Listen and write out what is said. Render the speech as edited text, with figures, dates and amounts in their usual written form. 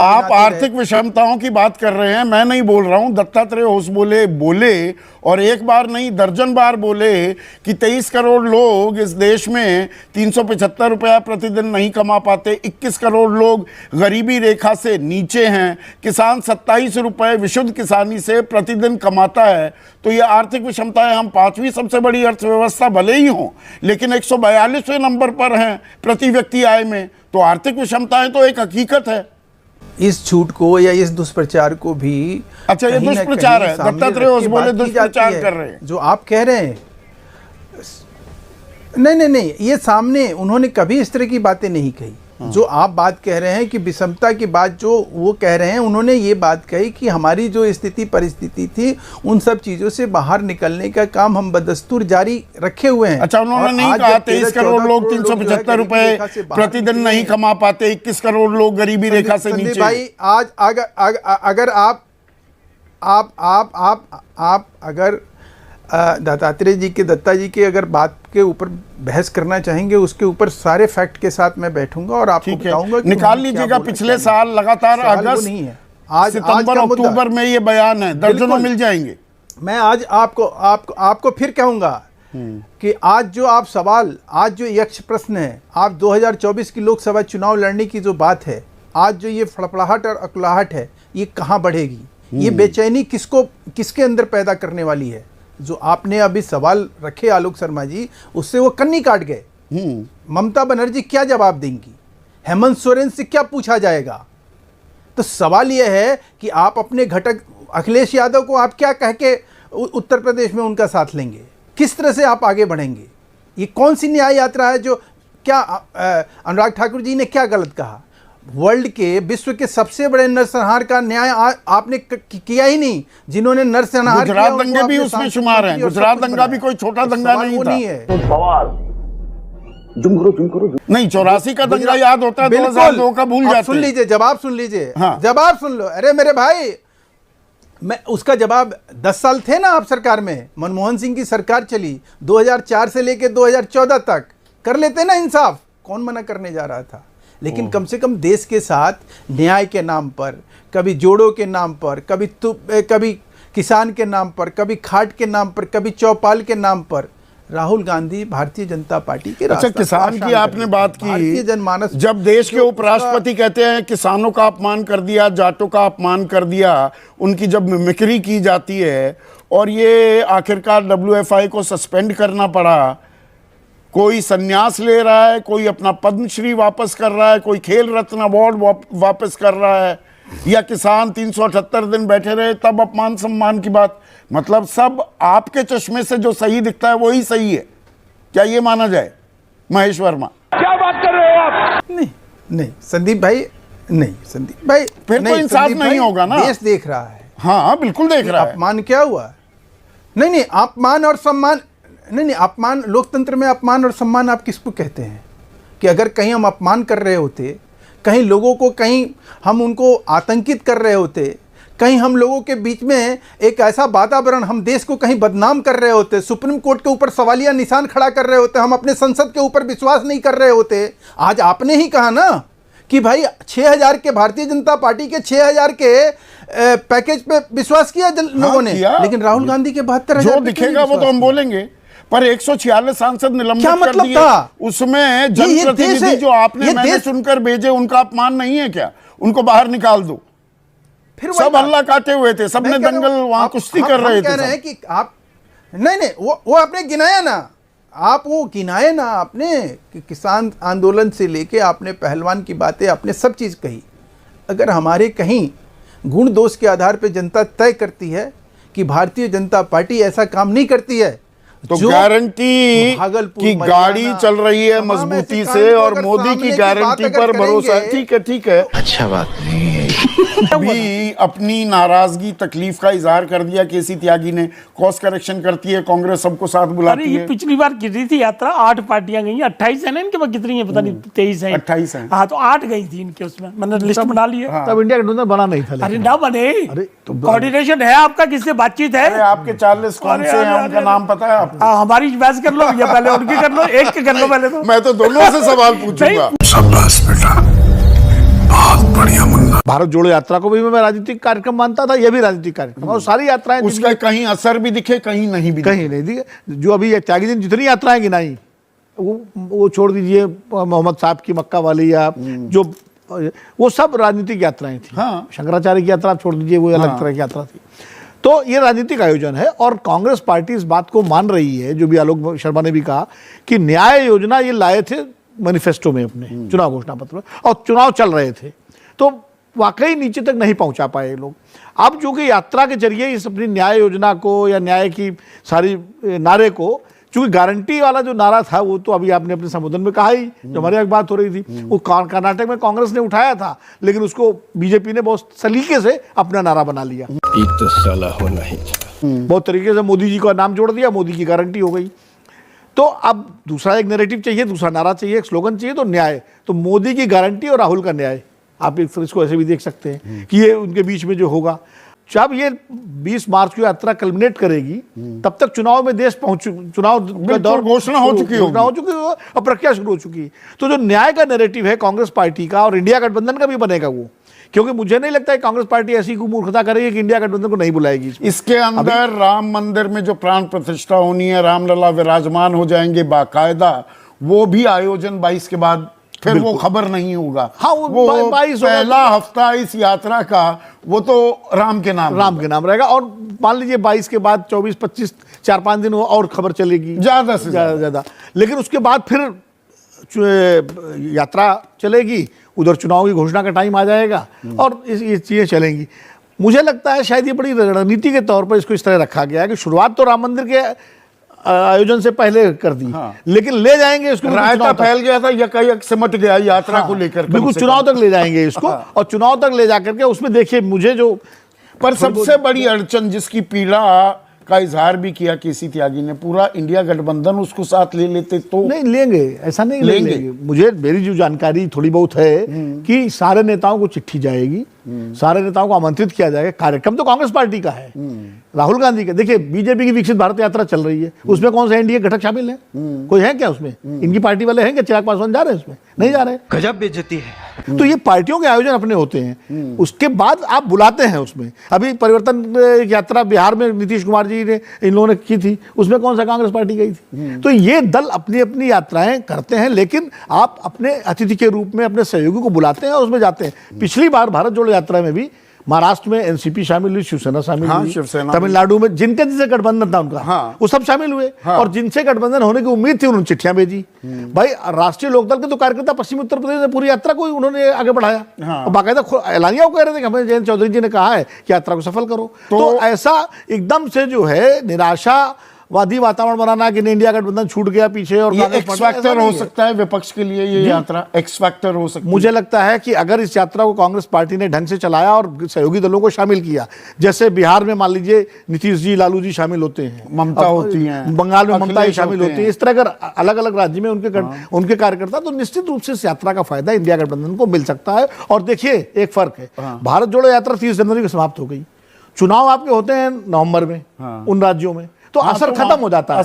आप आर्थिक विषमताओं की बात कर रहे हैं, मैं नहीं बोल रहा हूं। दत्तात्रेय होस बोले और एक बार नहीं दर्जन बार बोले कि 23 करोड़ लोग इस देश में 375 रुपया प्रतिदिन नहीं कमा पाते, 21 करोड़ लोग गरीबी रेखा से नीचे हैं, किसान 27 रुपए विशुद्ध किसानी से प्रतिदिन कमाता है। तो ये आर्थिक विषमताएं, हम 5वीं सबसे बड़ी अर्थव्यवस्था भले ही हों लेकिन 142वें नंबर पर हैं प्रति व्यक्ति आय में, तो आर्थिक विषमताएं तो एक हकीकत है। इस झूठ को या इस दुष्प्रचार को भी, अच्छा ये दुष्प्रचार है, दत्तात्रेय होस बोले दुष्प्रचार कर रहे हैं जो आप कह रहे हैं। नहीं, ये सामने उन्होंने कभी इस तरह की बातें नहीं कही। जो आप बात कह रहे हैं कि विषमता की बात जो वो कह रहे हैं, उन्होंने ये बात कही कि हमारी जो स्थिति परिस्थिति थी उन सब चीजों से बाहर निकलने का काम हम बदस्तूर जारी रखे हुए हैं। अच्छा, उन्होंने नहीं कहा 23 करोड़ लोग 375 रुपए प्रतिदिन नहीं कमा पाते, 21 करोड़ लोग गरीबी रेखा से नीचे। भाई आज अगर आप अगर दत्तात्रेय जी के दत्ता जी के अगर बात के ऊपर बहस करना चाहेंगे, उसके ऊपर सारे फैक्ट के साथ मैं बैठूंगा और आपको बताऊंगा। निकाल लीजिएगा पिछले साल लगातार अगस्त नहीं है, आज सितंबर अक्टूबर में ये बयान है, दर्जनों मिल जाएंगे। मैं आज आपको फिर कहूंगा कि आज जो यक्ष प्रश्न है, आप 2024 की लोकसभा चुनाव लड़ने की जो बात है, आज जो ये फड़फड़ाहट और अकुलाहट है, ये कहाँ बढ़ेगी? ये बेचैनी किसके अंदर पैदा करने वाली है? जो आपने अभी सवाल रखे आलोक शर्मा जी, उससे वो कन्नी काट गए। ममता बनर्जी क्या जवाब देंगी? हेमंत सोरेन से क्या पूछा जाएगा? तो सवाल यह है कि आप अपने घटक अखिलेश यादव को आप क्या कह के उत्तर प्रदेश में उनका साथ लेंगे? किस तरह से आप आगे बढ़ेंगे? ये कौन सी न्याय यात्रा है? जो क्या अनुराग ठाकुर जी ने क्या गलत कहा? वर्ल्ड के विश्व के सबसे बड़े नरसंहार का न्याय आपने किया ही नहीं। जिन्होंने नरसंहार किया, गुजरात दंगे भी उसमें शुमार हैं। गुजरात दंगा भी कोई छोटा दंगा नहीं था। है नहीं, 84 का दंगा याद होता है, 2002 का भूल जाते। सुन लीजिए, जवाब सुन लीजिए। हाँ। जवाब सुन लो। अरे मेरे भाई, मैं उसका जवाब 10 साल थे ना आप सरकार में, मनमोहन सिंह की सरकार चली 2004 से लेके 2014 तक, कर लेते ना इंसाफ। कौन मना करने जा रहा था? लेकिन कम से कम देश के साथ न्याय के नाम पर, कभी जोड़ों के नाम पर, कभी किसान के नाम पर, कभी खाट के नाम पर, कभी चौपाल के नाम पर राहुल गांधी भारतीय जनता पार्टी के अच्छा, किसान की आपने बात की, भारतीय जनमानस, जब देश के उपराष्ट्रपति कहते हैं किसानों का अपमान कर दिया, जाटों का अपमान कर दिया, उनकी जब मिमिक्री की जाती है और ये आखिरकार WFI को सस्पेंड करना पड़ा, कोई संन्यास ले रहा है, कोई अपना पद्मश्री वापस कर रहा है, कोई खेल रत्न अवार्ड वापस कर रहा है, या किसान 378 दिन बैठे रहे, तब अपमान सम्मान की बात। मतलब सब आपके चश्मे से जो सही दिखता है वही सही है, क्या ये माना जाए? महेश वर्मा, क्या बात कर रहे हो आप? नहीं संदीप भाई, नहीं संदीप भाई, फिर तो इंसाफ नहीं होगा ना। देश देख रहा है। हाँ बिल्कुल देख रहा है। अपमान क्या हुआ? नहीं, अपमान और सम्मान नहीं, अपमान, लोकतंत्र में अपमान और सम्मान आप किसको कहते हैं? कि अगर कहीं हम अपमान कर रहे होते, कहीं लोगों को, कहीं हम उनको आतंकित कर रहे होते, कहीं हम लोगों के बीच में एक ऐसा वातावरण, हम देश को कहीं बदनाम कर रहे होते, सुप्रीम कोर्ट के ऊपर सवालिया निशान खड़ा कर रहे होते, हम अपने संसद के ऊपर विश्वास नहीं कर रहे होते। आज आपने ही कहा ना कि भाई 6000 के, भारतीय जनता पार्टी के 6000 के पैकेज पे विश्वास किया लोगों ने, लेकिन राहुल गांधी के 72,000 जो दिखेगा वो तो हम बोलेंगे। पर 146 सांसद निलंबित क्या मतलब था? उसमें जनप्रतिनिधि जो आपने मैंने चुनकर भेजे, उनका अपमान नहीं है क्या? उनको बाहर निकाल दो। फिर सब हल्ला काटे हुए थे, सबने दंगल वहां कुश्ती कर रहे थे। कह रहे हैं कि आप नहीं, वो आपने गिनाया ना, आप वो गिनाए ना आपने कि किसान आंदोलन से लेके आपने पहलवान की बातें, आपने सब चीज कही। अगर हमारे कहीं गुण दोष के आधार पर जनता तय करती है कि भारतीय जनता पार्टी ऐसा काम नहीं करती है, तो गारंटी की गाड़ी चल रही है मजबूती से, और मोदी की गारंटी पर भरोसा है। ठीक है, अच्छा बात नहीं है। भी अपनी नाराजगी तकलीफ का इजहार कर दिया केसी त्यागी ने। कॉस करेक्शन करती है कांग्रेस, सबको साथ बुलाती है। ये पिछली बार की रही थी यात्रा, 8 पार्टियां गई, 28 है ना इनके पास, कितनी है पता नहीं, 23 है, 28 है। हाँ, तो 8 गई थी इनके, उसमें मैंने लिस्ट बना ली है। तब इंडिया गठबंधन बना नहीं था। अरे ना बने, कोऑर्डिनेशन है आपका, किससे बातचीत है? आपके 40 कौन से हैं, उनका नाम पता है आपको? हमारी बहस कर लो या पहले उनकी कर लो, एक के कर लो पहले। तो मैं तो दोनों से सवाल पूछूंगा। शाबाश बेटा, भारत जोड़ो यात्रा को भी मैं राजनीतिक कार्यक्रम मानता था, यह भी राजनीतिक कार्यक्रम और सारी यात्राएं उसका कहीं असर भी दिखे, कहीं नहीं भी कहीं नहीं दिखे। जो अभी ये त्यागी दिन जितनी यात्राएं गिनाई वो छोड़ दीजिए, मोहम्मद साहब की मक्का वाली या जो वो सब राजनीतिक यात्राएं थी। हाँ। शंकराचार्य की यात्रा आप छोड़ दीजिए, वो अलग तरह की यात्रा थी। तो ये राजनीतिक आयोजन है और कांग्रेस पार्टी इस बात को मान रही है, जो भी आलोक शर्मा ने भी कहा कि न्याय योजना ये लाए थे मैनिफेस्टो में अपने चुनाव घोषणा पत्र में, और चुनाव चल रहे थे तो वाकई नीचे तक नहीं पहुंचा पाए लोग। अब जो कि यात्रा के जरिए इस अपनी न्याय योजना को या न्याय की सारी नारे को, चूंकि गारंटी वाला जो नारा था वो तो अभी आपने अपने संबोधन में कहा ही, जो हमारे यहाँ बात हो रही थी, वो कर्नाटक में कांग्रेस ने उठाया था, लेकिन उसको बीजेपी ने बहुत सलीके से अपना नारा बना लिया। तो साला होना ही चाहिए। बहुत तरीके से मोदी जी का नाम जोड़ दिया, मोदी की गारंटी हो गई। तो अब दूसरा एक नैरेटिव चाहिए, दूसरा नारा चाहिए, एक स्लोगन चाहिए, तो न्याय, तो मोदी की गारंटी और राहुल का न्याय, आप इसको ऐसे भी देख सकते हैं कि ये उनके बीच में जो होगा। जब ये 20 मार्च की यात्रा कल्मिनेट करेगी तब तक चुनाव में देश चुनाव का दौर घोषणा हो चुकी होगी और प्रक्रिया शुरू हो चुकी है। तो जो न्याय का नैरेटिव है कांग्रेस पार्टी का और इंडिया गठबंधन का भी बनेगा वो, क्योंकि मुझे नहीं लगता है कांग्रेस पार्टी ऐसी मूर्खता करेगी कि इंडिया गठबंधन को नहीं बुलाएगी। इसके अंदर राम मंदिर में जो प्राण प्रतिष्ठा होनी है, रामलला विराजमान हो जाएंगे बाकायदा, वो भी आयोजन 22 के बाद फिर वो खबर नहीं होगा। हाँ, वो 22 पहला हफ्ता इस यात्रा का वो तो राम के नाम रहेगा। और मान लीजिए 22 के बाद 24, 25, 4-5 दिन और खबर चलेगी ज्यादा से ज्यादा, लेकिन उसके बाद फिर यात्रा चलेगी, उधर चुनाव की घोषणा का टाइम आ जाएगा और ये चीजें चलेंगी। मुझे लगता है शायद ये बड़ी रणनीति के तौर पर इसको इस तरह रखा गया है कि शुरुआत तो राम मंदिर के आयोजन से पहले कर दी, लेकिन ले जाएंगे इसको, रायता फैल गया था, यकायक सिमट गया यात्रा को लेकर, बिल्कुल चुनाव तक ले जाएंगे इसको। और चुनाव तक ले जाकर के उसमें देखिए मुझे जो पर सबसे बड़ी अड़चन जिसकी पीड़ा का इजहार भी किया केसी त्यागी ने, पूरा इंडिया गठबंधन उसको साथ ले लेते तो नहीं लेंगे, ऐसा नहीं लेंगे। मुझे मेरी जो जानकारी थोड़ी बहुत है कि सारे नेताओं को चिट्ठी जाएगी, सारे नेताओं को आमंत्रित किया जाएगा। कार्यक्रम तो कांग्रेस पार्टी का है, राहुल गांधी का। देखिए बीजेपी की विकसित भारत यात्रा चल रही है, उसमें कौन सा एनडीए घटक शामिल है? कोई है क्या उसमें? इनकी पार्टी वाले हैं क्या? चिराग पासवान जा रहे हैं उसमें? नहीं जा रहे। गजब बेइज्जती है। तो ये पार्टियों के आयोजन अपने होते हैं, उसके बाद आप बुलाते हैं उसमें। अभी परिवर्तन यात्रा बिहार में नीतीश कुमार जी ने इन लोगों ने की थी, उसमें कौन सा कांग्रेस पार्टी गई थी? तो ये दल अपनी अपनी यात्राएं करते हैं, लेकिन आप अपने अतिथि के रूप में अपने सहयोगी को बुलाते हैं और उसमें जाते हैं। पिछली बार भारत जोड़ो यात्रा में भी महाराष्ट्र में एनसीपी शामिल हुई, शिवसेना शामिल हुई, शिवसेना, तमिलनाडु में जिनके जिनसे गठबंधन था उनका वो सब शामिल हुए। और जिनसे गठबंधन होने की उम्मीद थी उन्होंने चिट्ठियां भेजी। भाई राष्ट्रीय लोकदल के तो कार्यकर्ता पश्चिमी उत्तर प्रदेश में पूरी यात्रा को उन्होंने आगे बढ़ाया और बाकायदा एलानिया कह रहे थे कि हमें जयंत चौधरी जी ने कहा है कि यात्रा को सफल करो। तो ऐसा एकदम से जो है निराशावादी वातावरण बनाना कि इंडिया गठबंधन छूट गया पीछे और एक्स फैक्टर हो सकता है विपक्ष के लिए, ये यात्रा एक्स फैक्टर हो सकता है। मुझे लगता है कि अगर इस यात्रा को कांग्रेस पार्टी ने ढंग से चलाया और सहयोगी दलों को शामिल किया, जैसे बिहार में मान लीजिए नीतीश जी, लालू जी शामिल होते हैं, ममता होती हैं, बंगाल में ममता ही शामिल होती है, इस तरह अगर अलग अलग राज्य में उनके कार्यकर्ता, तो निश्चित रूप से इस यात्रा का फायदा इंडिया गठबंधन को मिल सकता है। और देखिए एक फर्क है, भारत जोड़ो यात्रा 30 जनवरी को समाप्त हो गई, चुनाव आपके होते हैं नवंबर में उन राज्यों में, तो असर खत्म हो जाता है।